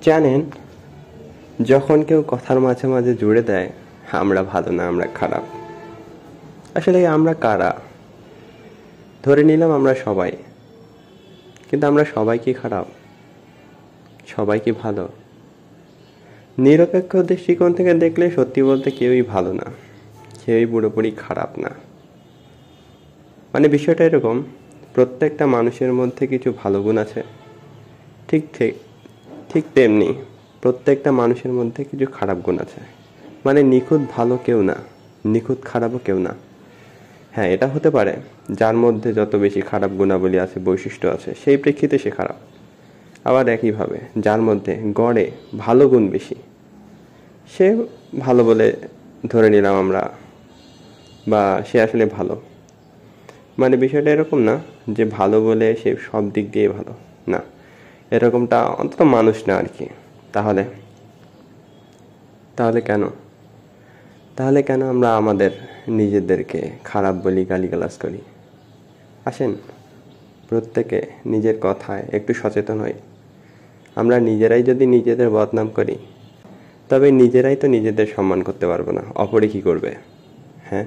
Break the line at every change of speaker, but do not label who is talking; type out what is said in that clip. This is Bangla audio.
জানেন, যখন কেউ কথার মাঝে মাঝে জুড়ে দেয় আমরা ভালো না, আমরা খারাপ, আসলে আমরা কারা? ধরে নিলাম আমরা সবাই, কিন্তু আমরা সবাই কি খারাপ? সবাই কি ভালো? নিরপেক্ষ দৃষ্টিকোণ থেকে দেখলে সত্যি বলতে কেউই ভালো না, কেউই পুরোপুরি খারাপ না। মানে বিষয়টা এরকম, প্রত্যেকটা মানুষের মধ্যে কিছু ভালো গুণ আছে, ঠিক ঠিক ঠিক তেমনি প্রত্যেকটা মানুষের মধ্যে কিছু খারাপ গুণ আছে। মানে নিখুঁত ভালো কেউ না, নিখুঁত খারাপও কেউ না। হ্যাঁ, এটা হতে পারে যার মধ্যে যত বেশি খারাপ গুণাবলী আছে, বৈশিষ্ট্য আছে, সেই প্রেক্ষিতে সে খারাপ। আবার একইভাবে যার মধ্যে গড়ে ভালো গুণ বেশি, সে ভালো বলে ধরে নিলাম আমরা, বা সে আসলে ভালো। মানে বিষয়টা এরকম না যে ভালো বলে সে সব দিক দিয়ে ভালো, না, এরকমটা অন্তত মানুষ না আর কি। তাহলে তাহলে কেন তাহলে কেন আমরা আমাদের নিজেদেরকে খারাপ বলি, গালিগালাজ করি? আসেন, প্রত্যেকে নিজের কথায় একটু সচেতন হই। আমরা নিজেরাই যদি নিজেদের বদনাম করি, তবে নিজেরাই তো নিজেদের সম্মান করতে পারবো না, অপরে কি করবে? হ্যাঁ।